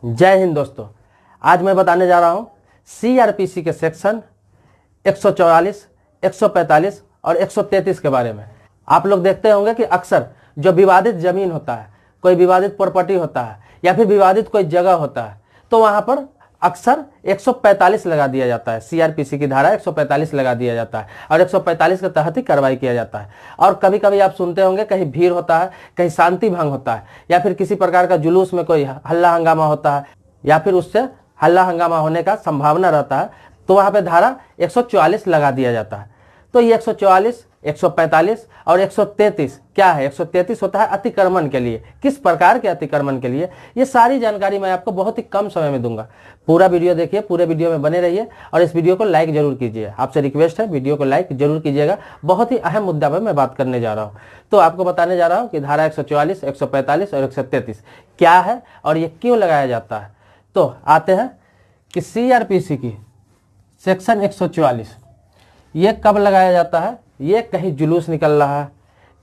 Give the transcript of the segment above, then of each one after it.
जय हिंद दोस्तों। आज मैं बताने जा रहा हूं सीआरपीसी के सेक्शन 144, 145 और 133 के बारे में। आप लोग देखते होंगे कि अक्सर जो विवादित जमीन होता है, कोई विवादित प्रॉपर्टी होता है या फिर विवादित कोई जगह होता है, तो वहां पर अक्सर 145 लगा दिया जाता है। सीआरपीसी की धारा 145 लगा दिया जाता है और 145 के तहत ही कार्रवाई किया जाता है। और कभी कभी आप सुनते होंगे कहीं भीड़ होता है, कहीं शांति भंग होता है या फिर किसी प्रकार का जुलूस में कोई हल्ला हंगामा होता है या फिर उससे हल्ला हंगामा होने का संभावना रहता है, तो वहां पे धारा 144 लगा दिया जाता है। तो ये 144, 145 और 133 क्या है? 133 होता है अतिक्रमण के लिए। किस प्रकार के अतिक्रमण के लिए, ये सारी जानकारी मैं आपको बहुत ही कम समय में दूंगा। पूरा वीडियो देखिए, पूरे वीडियो में बने रहिए और इस वीडियो को लाइक जरूर कीजिए। आपसे रिक्वेस्ट है, वीडियो को लाइक जरूर कीजिएगा। बहुत ही अहम मुद्दा पर मैं बात करने जा रहा हूँ। तो आपको बताने जा रहा हूँ कि धारा 144, 145 और 133 क्या है और ये क्यों लगाया जाता है। तो आते हैं कि सीआरपीसी की सेक्शन 144 ये कब लगाया जाता है? ये कहीं जुलूस निकल रहा है,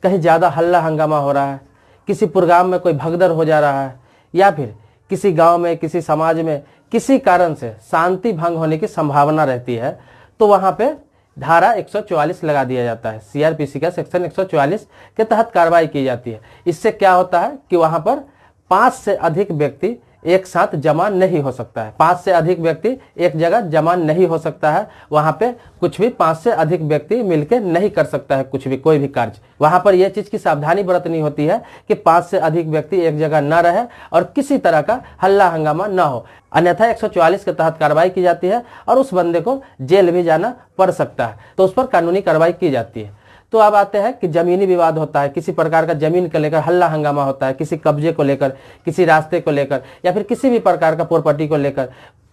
कहीं ज़्यादा हल्ला हंगामा हो रहा है, किसी प्रोग्राम में कोई भगदड़ हो जा रहा है या फिर किसी गांव में, किसी समाज में किसी कारण से शांति भंग होने की संभावना रहती है, तो वहां पे धारा 144 लगा दिया जाता है। सीआरपीसी का सेक्शन 144 के तहत कार्रवाई की जाती है। इससे क्या होता है कि वहां पर 5 से अधिक व्यक्ति एक साथ जमा नहीं हो सकता है। 5 से अधिक व्यक्ति एक जगह जमा नहीं हो सकता है। वहां पे कुछ भी 5 से अधिक व्यक्ति मिलकर नहीं कर सकता है कुछ भी, कोई भी कार्य। वहां पर यह चीज की सावधानी बरतनी होती है कि 5 से अधिक व्यक्ति एक जगह न रहे और किसी तरह का हल्ला हंगामा न हो, अन्यथा 144 के तहत कार्रवाई की जाती है और उस बंदे को जेल भी जाना पड़ सकता है। तो उस पर कानूनी कार्रवाई की जाती है। तो अब आते हैं कि जमीनी विवाद होता है, किसी प्रकार का जमीन को लेकर हल्ला हंगामा होता है, किसी कब्जे को लेकर, किसी रास्ते को लेकर या फिर किसी भी प्रकार का प्रॉपर्टी को लेकर,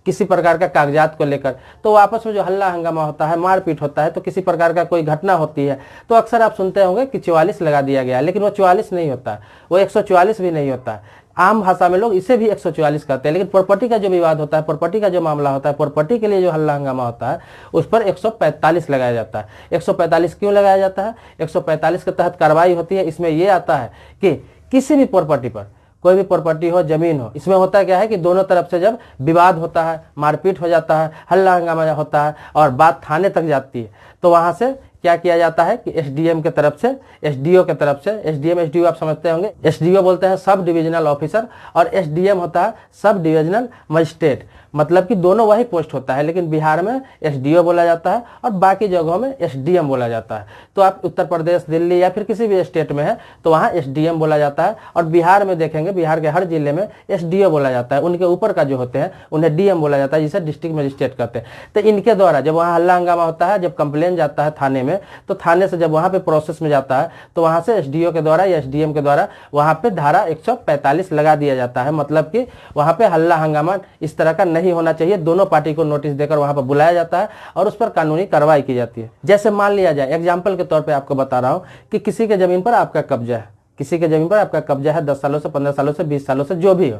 किसी प्रकार का कागजात को लेकर, तो आपस में जो हल्ला हंगामा होता है, मारपीट होता है, तो किसी प्रकार का कोई घटना होती है, तो अक्सर आप सुनते होंगे कि 44 लगा दिया गया, लेकिन वो 44 नहीं होता है, वो 144 भी नहीं होता है। आम भाषा में लोग इसे भी 144 कहते हैं, लेकिन प्रॉपर्टी का जो विवाद होता है, प्रॉपर्टी का जो मामला होता है, प्रॉपर्टी के लिए जो हल्ला हंगामा होता है, उस पर 145 लगाया जाता है। 145 क्यों लगाया जाता है? 145 के तहत कार्रवाई होती है। इसमें यह आता है कि किसी भी प्रॉपर्टी पर, कोई भी प्रॉपर्टी हो, जमीन हो, इसमें होता क्या है कि दोनों तरफ से जब विवाद होता है, मारपीट हो जाता है, हल्ला हंगामा होता है और बात थाने तक जाती है, तो वहां से क्या किया जाता है कि एसडीएम के तरफ से, एसडीओ के तरफ से, एसडीएम एसडीओ आप समझते होंगे, एसडीओ बोलते हैं सब डिविजनल ऑफिसर और एसडीएम होता है सब डिविजनल मजिस्ट्रेट, मतलब कि दोनों वही पोस्ट होता है, लेकिन बिहार में एसडीओ बोला जाता है और बाकी जगहों में एसडीएम बोला जाता है। तो आप उत्तर प्रदेश, दिल्ली या फिर किसी भी स्टेट में है तो वहाँ एसडीएम बोला जाता है और बिहार में देखेंगे, बिहार के हर जिले में एसडीओ बोला जाता है। उनके ऊपर का जो होते हैं उन्हें डीएम बोला जाता है, जिसे डिस्ट्रिक्ट मजिस्ट्रेट कहते हैं। तो इनके द्वारा जब वहाँ हल्ला हंगामा होता है, जब कंप्लेन जाता है थाने में, तो थाने से जब वहाँ पे प्रोसेस में जाता है, तो वहाँ से एसडीओ के द्वारा या एसडीएम के द्वारा वहाँ पे धारा 145 लगा दिया जाता है। मतलब कि वहाँ पे हल्ला हंगामा इस तरह का नहीं होना चाहिए। दोनों पार्टी को नोटिस देकर वहां पर बुलाया जाता है और उस पर कानूनी कार्रवाई की जाती है। जैसे मान लिया जाए, एग्जाम्पल के तौर पे आपको बता रहा हूं कि किसी के जमीन पर आपका कब्जा है, किसी के जमीन पर आपका कब्जा है 10 सालों से, 15 सालों से, 20 सालों से, जो भी हो,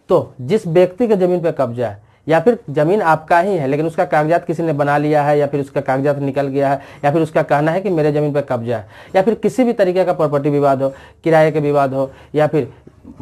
तो जिस व्यक्ति के जमीन पर कब्जा है या फिर जमीन आपका ही है लेकिन उसका कागजात किसी ने बना लिया है या फिर उसका कागजात निकल गया है या फिर उसका कहना है कि मेरे जमीन पर कब्जा है, या फिर किसी भी तरीके का प्रॉपर्टी विवाद हो, किराए का विवाद हो या फिर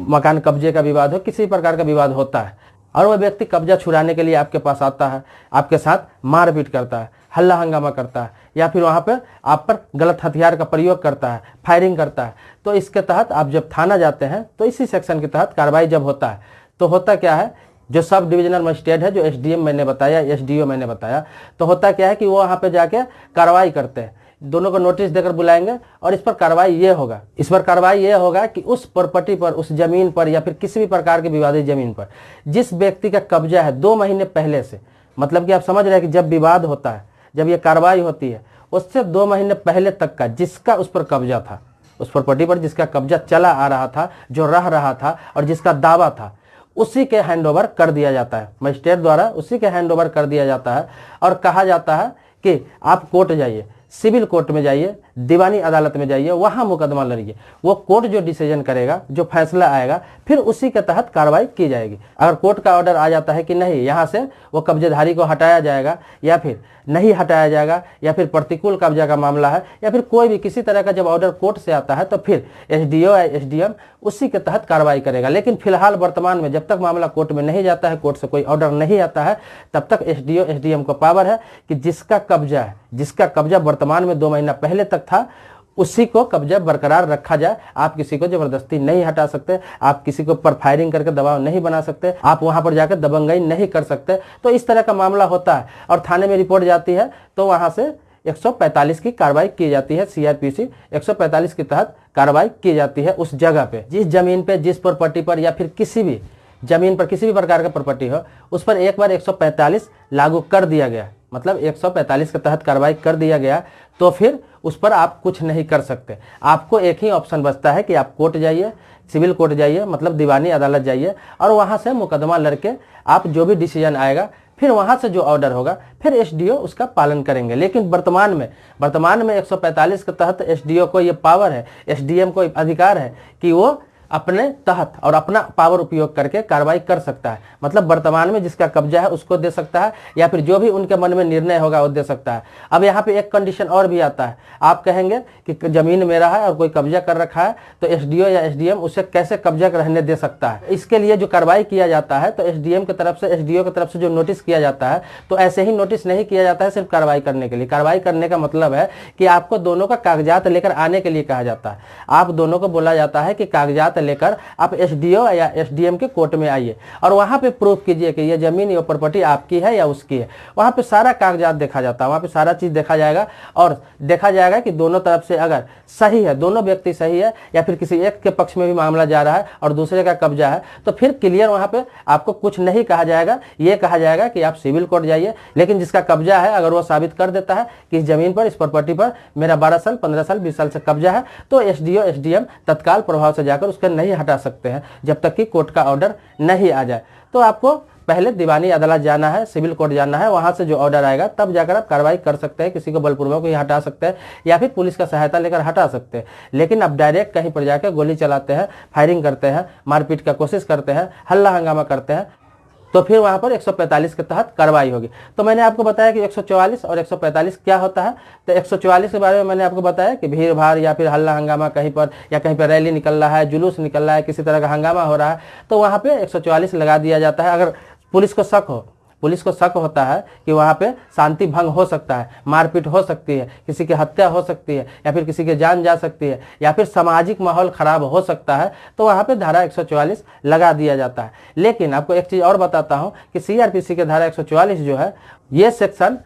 मकान कब्जे का विवाद हो, किसी प्रकार का विवाद होता है और वह व्यक्ति कब्जा छुड़ाने के लिए आपके पास आता है, आपके साथ मारपीट करता है, हल्ला हंगामा करता है या फिर वहां पर आप पर गलत हथियार का प्रयोग करता है, फायरिंग करता है, तो इसके तहत आप जब थाना जाते हैं तो इसी सेक्शन के तहत कार्रवाई जब होता है, तो होता क्या है, जो सब डिविजनल मजिस्ट्रेट है, जो एसडीएम मैंने बताया, एसडीओ मैंने बताया, तो होता क्या है कि वो वहां पे जाके कार्रवाई करते हैं, दोनों को नोटिस देकर बुलाएंगे और इस पर कार्रवाई ये होगा, इस पर कार्रवाई ये होगा कि उस प्रॉपर्टी पर, उस जमीन पर या फिर किसी भी प्रकार की विवादित जमीन पर जिस व्यक्ति का कब्जा है 2 महीने पहले से, मतलब कि आप समझ रहे हैं कि जब विवाद होता है, जब ये कार्रवाई होती है, उससे 2 महीने पहले तक का जिसका उस पर कब्जा था, उस प्रॉपर्टी पर जिसका कब्जा चला आ रहा था, जो रह रहा था और जिसका दावा था, उसी के हैंडओवर कर दिया जाता है। मजिस्ट्रेट द्वारा उसी के हैंडओवर कर दिया जाता है और कहा जाता है कि आप कोर्ट जाइए, सिविल कोर्ट में जाइए, दीवानी अदालत में जाइए, वहां मुकदमा लड़िए। वो कोर्ट जो डिसीजन करेगा, जो फैसला आएगा, फिर उसी के तहत कार्रवाई की जाएगी। अगर कोर्ट का ऑर्डर आ जाता है कि नहीं, यहाँ से वो कब्जेधारी को हटाया जाएगा या फिर नहीं हटाया जाएगा, या फिर प्रतिकूल कब्जा का मामला है, या फिर कोई भी किसी तरह का जब ऑर्डर कोर्ट से आता है, तो फिर एसडीओ या एसडीएम उसी के तहत कार्रवाई करेगा। लेकिन फिलहाल वर्तमान में जब तक मामला कोर्ट में नहीं जाता है, कोर्ट से कोई ऑर्डर नहीं आता है, तब तक एसडीओ एसडीएम को पावर है कि जिसका कब्जा है, जिसका कब्जा वर्तमान में 2 महीना पहले तक था, उसी को कब्जा बरकरार रखा जाए। आप किसी को जबरदस्ती नहीं हटा सकते, आप किसी को पर फायरिंग करके दबाव नहीं बना सकते, आप वहां पर जाकर दबंगई नहीं कर सकते। तो इस तरह का मामला होता है और थाने में रिपोर्ट जाती है, तो वहां से 145 की कार्रवाई की जाती है। सीआरपीसी 145 के तहत कार्रवाई की जाती है उस जगह पे, जिस जमीन पे, जिस प्रॉपर्टी पर, या फिर किसी भी जमीन पर किसी भी प्रकार का प्रॉपर्टी हो, उस पर एक बार 145 लागू कर दिया गया, मतलब 145 के तहत कार्रवाई कर दिया गया, तो फिर उस पर आप कुछ नहीं कर सकते। आपको एक ही ऑप्शन बचता है कि आप कोर्ट जाइए, सिविल कोर्ट जाइए, मतलब दीवानी अदालत जाइए, और वहां से मुकदमा लड़के आप जो भी डिसीजन आएगा, फिर वहां से जो ऑर्डर होगा, फिर एसडीओ उसका पालन करेंगे। लेकिन वर्तमान में 145 के तहत एसडीओ को ये पावर है, एसडीएम को अधिकार है कि वो अपने तहत और अपना पावर उपयोग करके कार्रवाई कर सकता है। मतलब वर्तमान में जिसका कब्जा है उसको दे सकता है, या फिर जो भी उनके मन में निर्णय होगा वो दे सकता है। अब यहाँ पे एक कंडीशन और भी आता है, आप कहेंगे कि जमीन मेरा है और कोई कब्जा कर रखा है, तो एसडीओ या एसडीएम उसे कैसे कब्जा रहने दे सकता है। इसके लिए जो कार्रवाई किया जाता है, तो एसडीएम की तरफ से, एसडीओ की तरफ से जो नोटिस किया जाता है, तो ऐसे ही नोटिस नहीं किया जाता है सिर्फ कार्रवाई करने के लिए। कार्रवाई करने का मतलब है कि आपको दोनों का कागजात लेकर आने के लिए कहा जाता है। आप दोनों को बोला जाता है कि कागजात लेकर आप एसडीओ या एसडीएम के कोर्ट में आइए और वहां पे प्रूफ कीजिए कि ये जमीन, ये प्रॉपर्टी आपकी है या उसकी है। वहां पे सारा कागजात देखा जाता है, वहां पे सारा चीज देखा जाएगा और देखा जाएगा कि दोनों तरफ से अगर सही है, दोनों व्यक्ति सही है, या फिर किसी एक के पक्ष में भी मामला जा रहा है और दूसरे का कब्जा है, तो फिर क्लियर वहां पे आपको कुछ नहीं कहा जाएगा। ये कहा जाएगा कि आप सिविल कोर्ट जाइए, लेकिन जिसका कब्जा है अगर वो साबित कर देता है कि इस जमीन पर, इस प्रॉपर्टी पर मेरा 12 साल, 15 साल, 20 साल से कब्जा है, तो एसडीओ एसडीएम तत्काल प्रभाव से जाकर उसको नहीं हटा सकते हैं जब तक कि कोर्ट का ऑर्डर नहीं आ जाए। तो आपको पहले दीवानी अदालत जाना है, सिविल कोर्ट जाना है, वहां से जो ऑर्डर आएगा तब जाकर आप कार्रवाई कर सकते हैं। किसी को बलपूर्वक ही हटा सकते हैं या फिर पुलिस का सहायता लेकर हटा सकते हैं। लेकिन आप डायरेक्ट कहीं पर जाकर गोली चलाते हैं, फायरिंग करते हैं, मारपीट का कोशिश करते हैं, हल्ला हंगामा करते हैं, तो फिर वहां पर 145 के तहत कार्रवाई होगी। तो मैंने आपको बताया कि 144 और 145 क्या होता है। तो 144 के बारे में मैंने आपको बताया कि भीड़ भाड़ या फिर हल्ला हंगामा कहीं पर, या कहीं पर रैली निकल रहा है, जुलूस निकल रहा है, किसी तरह का हंगामा हो रहा है, तो वहां पे 144 लगा दिया जाता है। अगर पुलिस को शक होता है कि वहां पे शांति भंग हो सकता है, मारपीट हो सकती है, किसी की हत्या हो सकती है, या फिर किसी की जान जा सकती है, या फिर सामाजिक माहौल खराब हो सकता है, तो वहां पे धारा 144 लगा दिया जाता है। लेकिन आपको एक चीज और बताता हूं कि सीआरपीसी के धारा 144 जो है, ये सेक्शन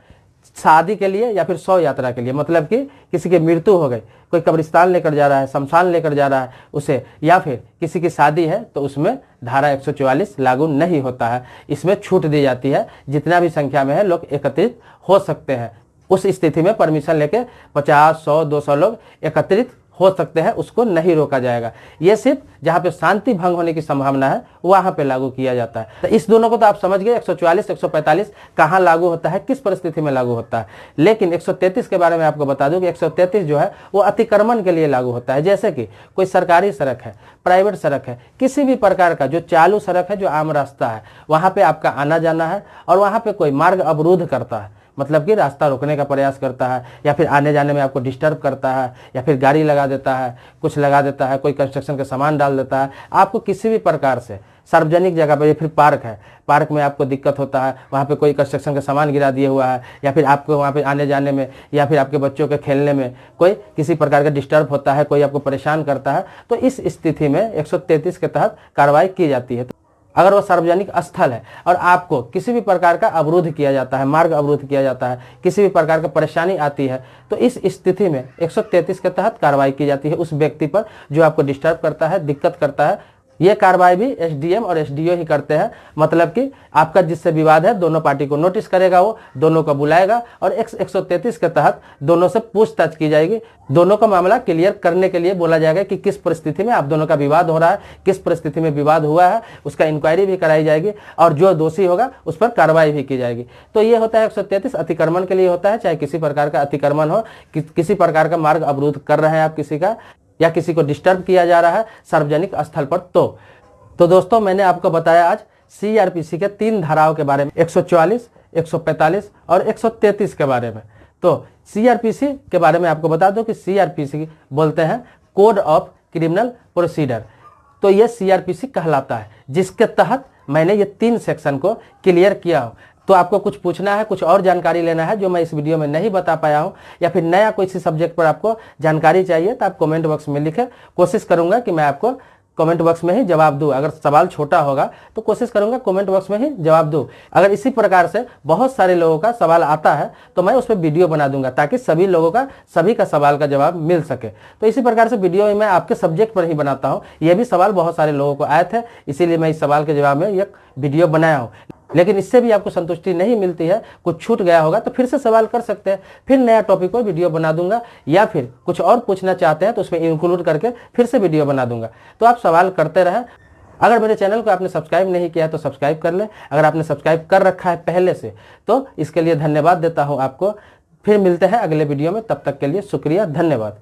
शादी के लिए या फिर शव यात्रा के लिए, मतलब कि किसी की मृत्यु हो गई, कोई कब्रिस्तान लेकर जा रहा है, शमशान लेकर जा रहा है उसे, या फिर किसी की शादी है, तो उसमें धारा 144 लागू नहीं होता है। इसमें छूट दी जाती है, जितना भी संख्या में है लोग एकत्रित हो सकते हैं। उस स्थिति में परमिशन लेके 50, 100, 200 लोग एकत्रित हो सकते हैं, उसको नहीं रोका जाएगा। ये सिर्फ जहां पे शांति भंग होने की संभावना है वहां पे लागू किया जाता है। तो इस दोनों को तो आप समझ गए, 144, 145 कहां लागू होता है, किस परिस्थिति में लागू होता है। लेकिन 133 के बारे में आपको बता दूं कि 133 जो है वो अतिक्रमण के लिए लागू होता है। जैसे कि कोई सरकारी सड़क है, प्राइवेट सड़क है, किसी भी प्रकार का जो चालू सड़क है, जो आम रास्ता है, वहां पे आपका आना जाना है और वहां पे कोई मार्ग अवरुद्ध करता है, मतलब कि रास्ता रोकने का प्रयास करता है, या फिर आने जाने में आपको डिस्टर्ब करता है, या फिर गाड़ी लगा देता है, कुछ लगा देता है, कोई कंस्ट्रक्शन का सामान डाल देता है, आपको किसी भी प्रकार से सार्वजनिक जगह पर, या फिर पार्क है, पार्क में आपको दिक्कत होता है, वहाँ पे कोई कंस्ट्रक्शन का सामान गिरा दिया हुआ है, या फिर आपको वहाँ पे आने जाने में, या फिर आपके बच्चों के खेलने में कोई किसी प्रकार का डिस्टर्ब होता है, कोई आपको परेशान करता है, तो इस स्थिति में 133 के तहत कार्रवाई की जाती है। अगर वो सार्वजनिक स्थल है और आपको किसी भी प्रकार का अवरुद्ध किया जाता है, मार्ग अवरुद्ध किया जाता है, किसी भी प्रकार का परेशानी आती है, तो इस स्थिति में 133 के तहत कार्रवाई की जाती है उस व्यक्ति पर जो आपको डिस्टर्ब करता है, दिक्कत करता है, ये कार्रवाई भी एसडीएम और एसडीओ ही करते हैं। मतलब कि आपका जिससे विवाद है दोनों पार्टी को नोटिस करेगा, वो दोनों को बुलाएगा और 133 के तहत दोनों से पूछताछ की जाएगी। दोनों का मामला क्लियर करने के लिए बोला जाएगा कि किस परिस्थिति में आप दोनों का विवाद हो रहा है, किस परिस्थिति में विवाद हुआ है, उसका इंक्वायरी भी कराई जाएगी और जो दोषी होगा उस पर कार्रवाई भी की जाएगी। तो ये होता है 133 अतिक्रमण के लिए होता है, चाहे किसी प्रकार का अतिक्रमण हो, किसी प्रकार का मार्ग अवरुद्ध कर रहे हैं आप किसी का, या किसी को डिस्टर्ब किया जा रहा है सार्वजनिक स्थल पर। तो दोस्तों मैंने आपको बताया आज सीआरपीसी के 3 धाराओं के बारे में, 144, 145 और 133 के बारे में। तो सीआरपीसी के बारे में आपको बता दो कि सीआरपीसी बोलते हैं कोड ऑफ क्रिमिनल प्रोसीजर। तो ये सीआरपीसी कहलाता है, जिसके तहत मैंने ये 3 सेक्शन को क्लियर किया हूँ। तो आपको कुछ पूछना है, कुछ और जानकारी लेना है जो मैं इस वीडियो में नहीं बता पाया हूं, या फिर नया कोई सी सब्जेक्ट पर आपको जानकारी चाहिए, तो आप कमेंट बॉक्स में लिखें। कोशिश करूंगा कि मैं आपको कमेंट बॉक्स में ही जवाब दूं। अगर सवाल छोटा होगा तो कोशिश करूंगा कमेंट बॉक्स में ही जवाब दूं। अगर इसी प्रकार से बहुत सारे लोगों का सवाल आता है तो मैं उस पर वीडियो बना दूंगा, ताकि सभी लोगों का सभी का सवाल का जवाब मिल सके। तो इसी प्रकार से वीडियो मैं आपके सब्जेक्ट पर ही बनाता हूँ। ये भी सवाल बहुत सारे लोगों को आए थे, इसीलिए मैं इस सवाल के जवाब में एक वीडियो बनाया हूँ। लेकिन इससे भी आपको संतुष्टि नहीं मिलती है, कुछ छूट गया होगा तो फिर से सवाल कर सकते हैं, फिर नया टॉपिक पर वीडियो बना दूंगा, या फिर कुछ और पूछना चाहते हैं तो उसमें इंक्लूड करके फिर से वीडियो बना दूंगा। तो आप सवाल करते रहें। अगर मेरे चैनल को आपने सब्सक्राइब नहीं किया तो सब्सक्राइब कर लें। अगर आपने सब्सक्राइब कर रखा है पहले से तो इसके लिए धन्यवाद देता हूँ आपको। फिर मिलते हैं अगले वीडियो में, तब तक के लिए शुक्रिया, धन्यवाद।